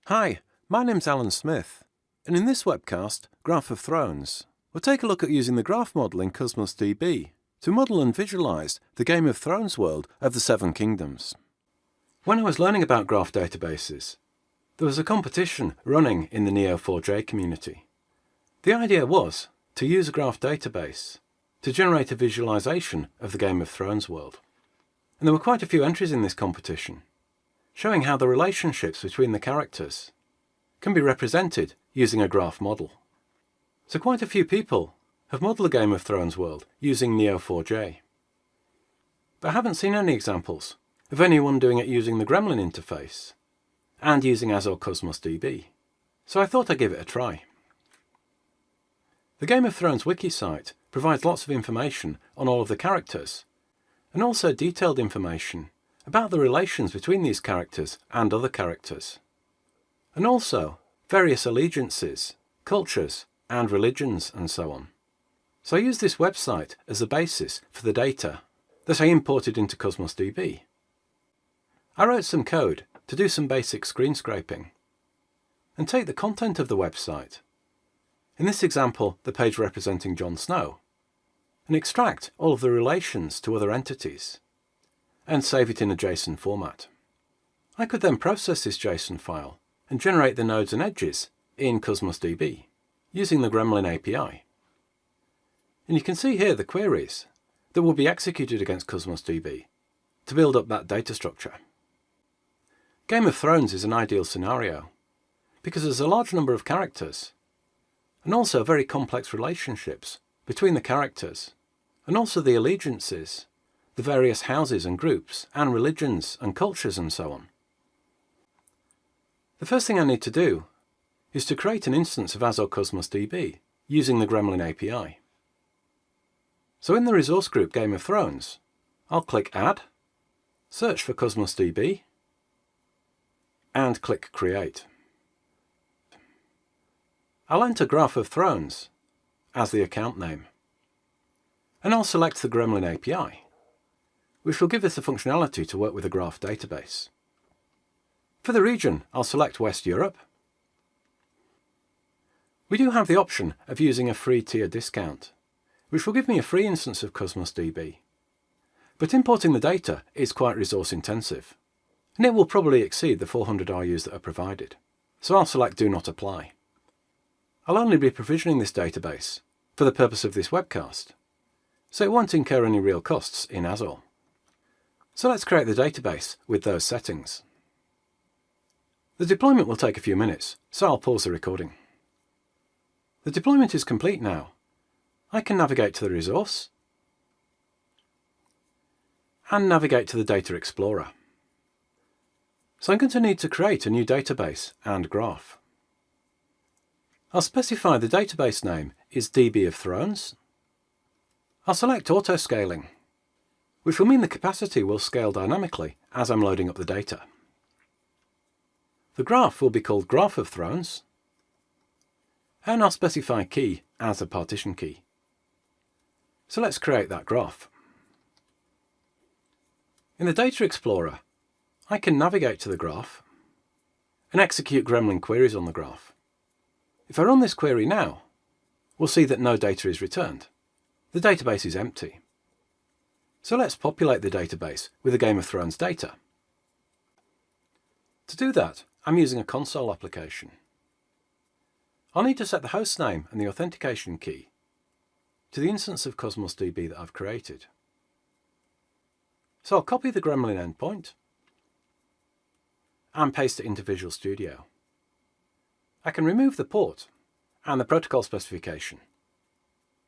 Hi, my name's Alan Smith, and in this webcast, Graph of Thrones, we'll take a look at using the graph model in Cosmos DB to model and visualize the Game of Thrones world of the Seven Kingdoms. When I was learning about graph databases, there was a competition running in the Neo4j community. The idea was to use a graph database to generate a visualization of the Game of Thrones world. And there were quite a few entries in this competition, showing how the relationships between the characters can be represented using a graph model. So quite a few people have modelled the Game of Thrones world using Neo4j. But I haven't seen any examples of anyone doing it using the Gremlin interface and using Azure Cosmos DB, so I thought I'd give it a try. The Game of Thrones wiki site provides lots of information on all of the characters, and also detailed information about the relations between these characters and other characters, and also various allegiances, cultures, and religions, and so on. So I used this website as the basis for the data that I imported into Cosmos DB. I wrote some code to do some basic screen scraping and take the content of the website, in this example the page representing Jon Snow, and extract all of the relations to other entities and save it in a JSON format. I could then process this JSON file and generate the nodes and edges in Cosmos DB using the Gremlin API. And you can see here the queries that will be executed against Cosmos DB to build up that data structure. Game of Thrones is an ideal scenario because there's a large number of characters and also very complex relationships between the characters, and also the allegiances, the various houses and groups and religions and cultures and so on. The first thing I need to do is to create an instance of Azure Cosmos DB using the Gremlin API. So in the resource group Game of Thrones, I'll click Add, search for Cosmos DB, and click Create. I'll enter Graph of Thrones as the account name, and I'll select the Gremlin API, which will give us the functionality to work with a graph database. For the region, I'll select West Europe. We do have the option of using a free tier discount, which will give me a free instance of Cosmos DB. But importing the data is quite resource intensive, and it will probably exceed the 400 RUs that are provided, so I'll select Do Not Apply. I'll only be provisioning this database for the purpose of this webcast, so it won't incur any real costs in Azure. So let's create the database with those settings. The deployment will take a few minutes, so I'll pause the recording. The deployment is complete now. I can navigate to the resource and navigate to the Data Explorer. So I'm going to need to create a new database and graph. I'll specify the database name is DB of Thrones. I'll select Auto Scaling, which will mean the capacity will scale dynamically as I'm loading up the data. The graph will be called Graph of Thrones, and I'll specify key as a partition key. So let's create that graph. In the Data Explorer, I can navigate to the graph and execute Gremlin queries on the graph. If I run this query now, we'll see that no data is returned. The database is empty. So let's populate the database with the Game of Thrones data. To do that, I'm using a console application. I'll need to set the host name and the authentication key to the instance of Cosmos DB that I've created. So I'll copy the Gremlin endpoint and paste it into Visual Studio. I can remove the port and the protocol specification.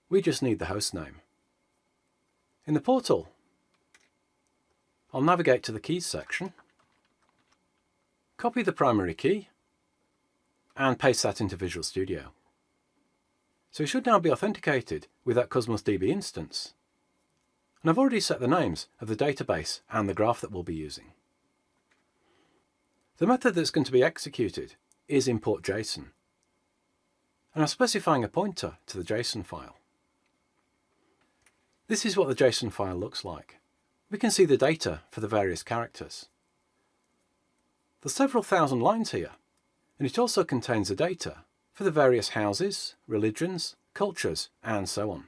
We just need the host name. In the portal, I'll navigate to the Keys section, copy the primary key, and paste that into Visual Studio. So we should now be authenticated with that Cosmos DB instance. And I've already set the names of the database and the graph that we'll be using. The method that's going to be executed is import JSON, and I'm specifying a pointer to the JSON file. This is what the JSON file looks like. We can see the data for the various characters. There's several thousand lines here, and it also contains the data for the various houses, religions, cultures, and so on.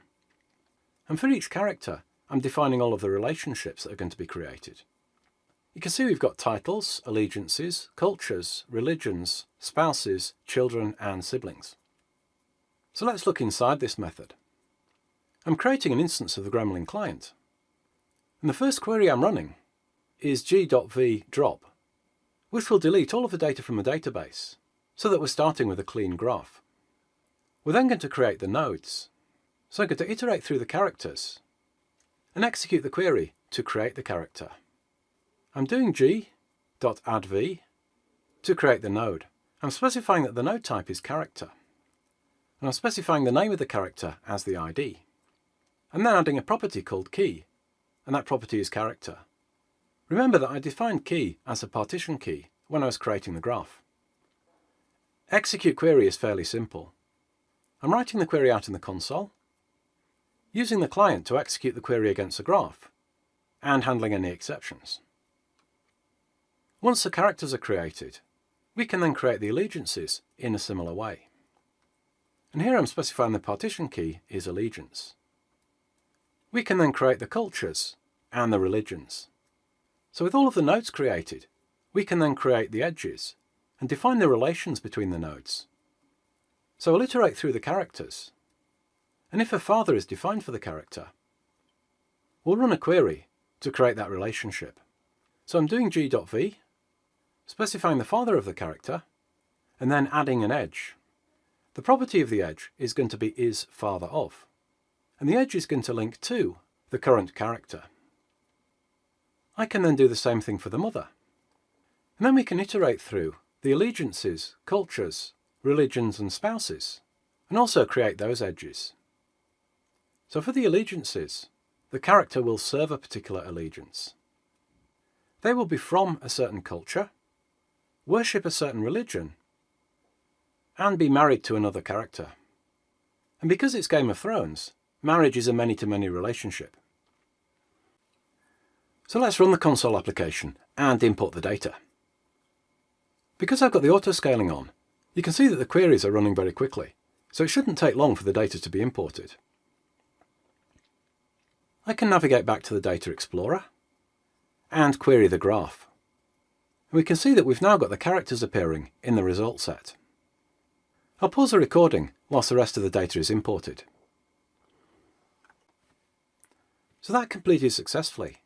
And for each character, I'm defining all of the relationships that are going to be created. You can see we've got titles, allegiances, cultures, religions, spouses, children, and siblings. So let's look inside this method. I'm creating an instance of the Gremlin client. And the first query I'm running is g.v_drop, which will delete all of the data from the database, so that we're starting with a clean graph. We're then going to create the nodes. So I'm going to iterate through the characters and execute the query to create the character. I'm doing g.addv to create the node. I'm specifying that the node type is character. And I'm specifying the name of the character as the ID. I'm then adding a property called key, and that property is character. Remember that I defined key as a partition key when I was creating the graph. Execute query is fairly simple. I'm writing the query out in the console, using the client to execute the query against the graph, and handling any exceptions. Once the characters are created, we can then create the allegiances in a similar way. And here I'm specifying the partition key is allegiance. We can then create the cultures and the religions. So with all of the nodes created, we can then create the edges and define the relations between the nodes. So I'll iterate through the characters, and if a father is defined for the character, we'll run a query to create that relationship. So I'm doing g.v, specifying the father of the character, and then adding an edge. The property of the edge is going to be isFatherOf, and the edge is going to link to the current character. I can then do the same thing for the mother. And then we can iterate through the allegiances, cultures, religions, and spouses, and also create those edges. So for the allegiances, the character will serve a particular allegiance. They will be from a certain culture, worship a certain religion, and be married to another character. And because it's Game of Thrones, marriage is a many-to-many relationship. So let's run the console application and import the data. Because I've got the auto-scaling on, you can see that the queries are running very quickly, so it shouldn't take long for the data to be imported. I can navigate back to the Data Explorer and query the graph. And we can see that we've now got the characters appearing in the result set. I'll pause the recording whilst the rest of the data is imported. So that completed successfully.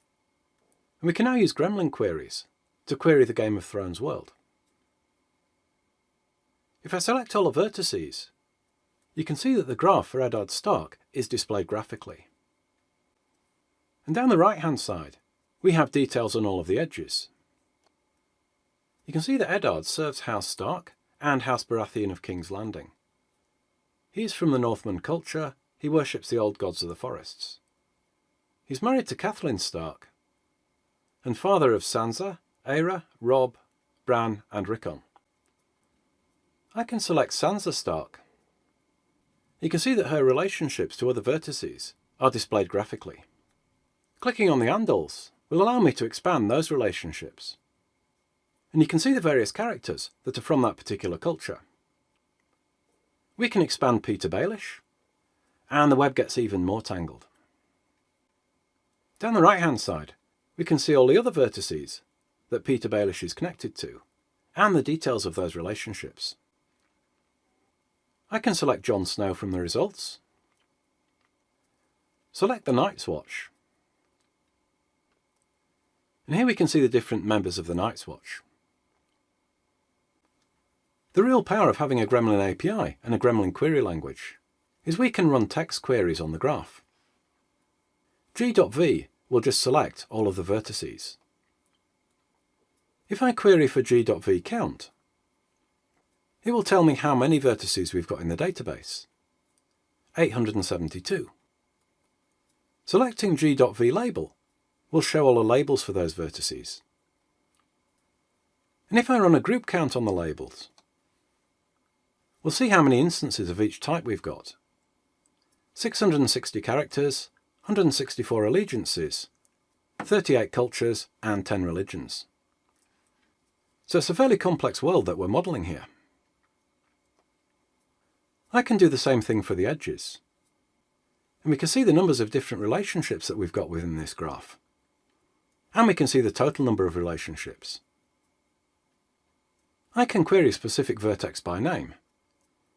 And we can now use Gremlin queries to query the Game of Thrones world. If I select all the vertices, you can see that the graph for Eddard Stark is displayed graphically. And down the right-hand side, we have details on all of the edges. You can see that Eddard serves House Stark and House Baratheon of King's Landing. He is from the Northman culture. He worships the old gods of the forests. He's married to Catelyn Stark, and father of Sansa, Aera, Robb, Bran, and Rickon. I can select Sansa Stark. You can see that her relationships to other vertices are displayed graphically. Clicking on the handles will allow me to expand those relationships. And you can see the various characters that are from that particular culture. We can expand Peter Baelish, and the web gets even more tangled. Down the right-hand side, we can see all the other vertices that Peter Baelish is connected to, and the details of those relationships. I can select Jon Snow from the results, select the Night's Watch, and here we can see the different members of the Night's Watch. The real power of having a Gremlin API and a Gremlin query language is we can run text queries on the graph. G.v will just select all of the vertices. If I query for G.v count, it will tell me how many vertices we've got in the database. 872. Selecting G.v label will show all the labels for those vertices. And if I run a group count on the labels, we'll see how many instances of each type we've got. 660 characters, 164 allegiances, 38 cultures, and 10 religions. So it's a fairly complex world that we're modelling here. I can do the same thing for the edges. And we can see the numbers of different relationships that we've got within this graph. And we can see the total number of relationships. I can query a specific vertex by name.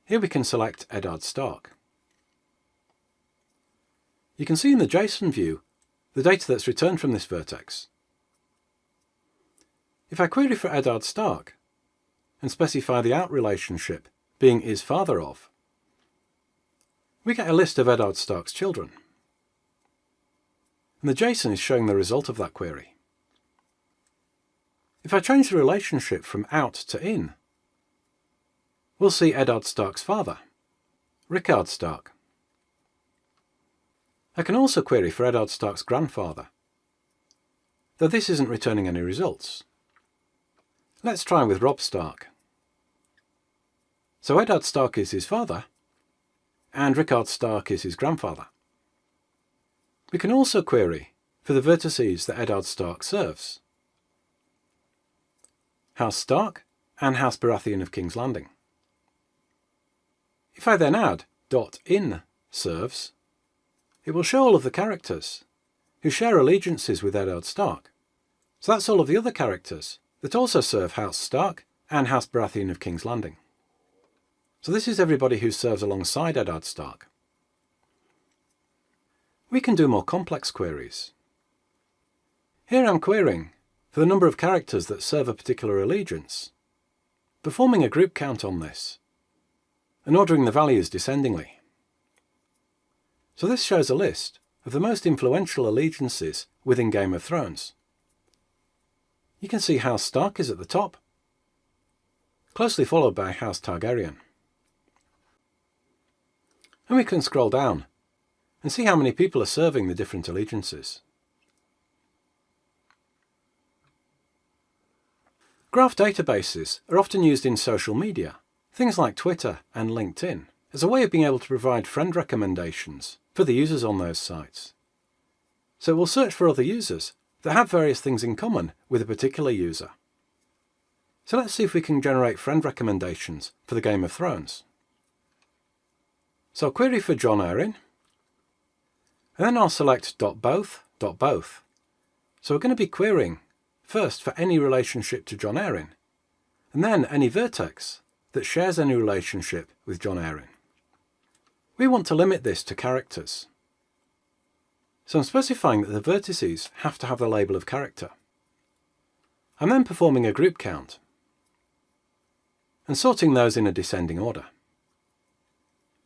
Here we can select Eddard Stark. You can see in the JSON view the data that's returned from this vertex. If I query for Eddard Stark and specify the out relationship being is father of, we get a list of Eddard Stark's children. And the JSON is showing the result of that query. If I change the relationship from out to in, we'll see Eddard Stark's father, Rickard Stark. I can also query for Eddard Stark's grandfather, though this isn't returning any results. Let's try with Rob Stark. So Eddard Stark is his father, and Rickard Stark is his grandfather. We can also query for the vertices that Eddard Stark serves. House Stark and House Baratheon of King's Landing. If I then add .in serves, it will show all of the characters who share allegiances with Eddard Stark. So that's all of the other characters that also serve House Stark and House Baratheon of King's Landing. So this is everybody who serves alongside Eddard Stark. We can do more complex queries. Here I'm querying for the number of characters that serve a particular allegiance, performing a group count on this, and ordering the values descendingly. So this shows a list of the most influential allegiances within Game of Thrones. You can see House Stark is at the top, closely followed by House Targaryen. And we can scroll down and see how many people are serving the different allegiances. Graph databases are often used in social media, things like Twitter and LinkedIn, as a way of being able to provide friend recommendations for the users on those sites. So it will search for other users that have various things in common with a particular user. So let's see if we can generate friend recommendations for the Game of Thrones. So I'll query for Jon Arryn, and then I'll select .both. So we're going to be querying first for any relationship to Jon Arryn, and then any vertex that shares any relationship with Jon Arryn. We want to limit this to characters. So I'm specifying that the vertices have to have the label of character. I'm then performing a group count and sorting those in a descending order.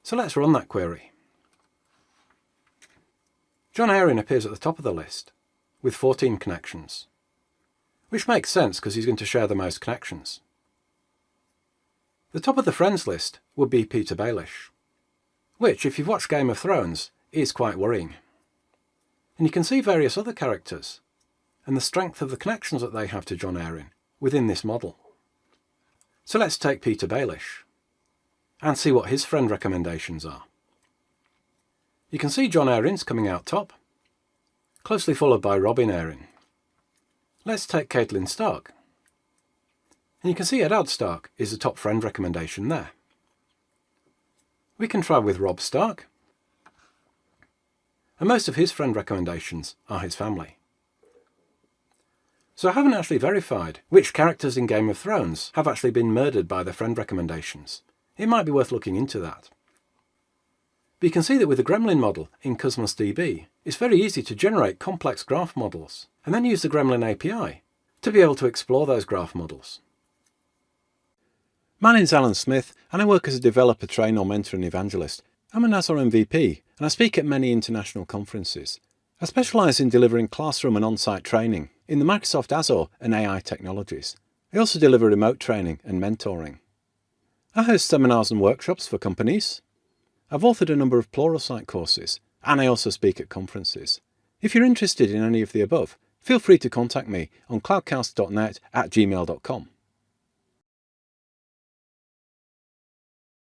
So let's run that query. Jon Arryn appears at the top of the list with 14 connections, which makes sense because he's going to share the most connections. The top of the friends list would be Peter Baelish, which, if you've watched Game of Thrones, is quite worrying. And you can see various other characters and the strength of the connections that they have to Jon Arryn within this model. So let's take Peter Baelish and see what his friend recommendations are. You can see Jon Arryn's coming out top, closely followed by Robin Arryn. Let's take Catelyn Stark. And you can see Eddard Stark is the top friend recommendation there. We can try with Robb Stark, and most of his friend recommendations are his family. So I haven't actually verified which characters in Game of Thrones have actually been murdered by their friend recommendations. It might be worth looking into that. But you can see that with the Gremlin model in Cosmos DB, it's very easy to generate complex graph models and then use the Gremlin API to be able to explore those graph models. My name's Alan Smith and I work as a developer, trainer, mentor and evangelist. I'm an Azure MVP and I speak at many international conferences. I specialise in delivering classroom and on-site training in the Microsoft Azure and AI technologies. I also deliver remote training and mentoring. I host seminars and workshops for companies. I've authored a number of Pluralsight courses, and I also speak at conferences. If you're interested in any of the above, feel free to contact me on cloudcast.net@gmail.com.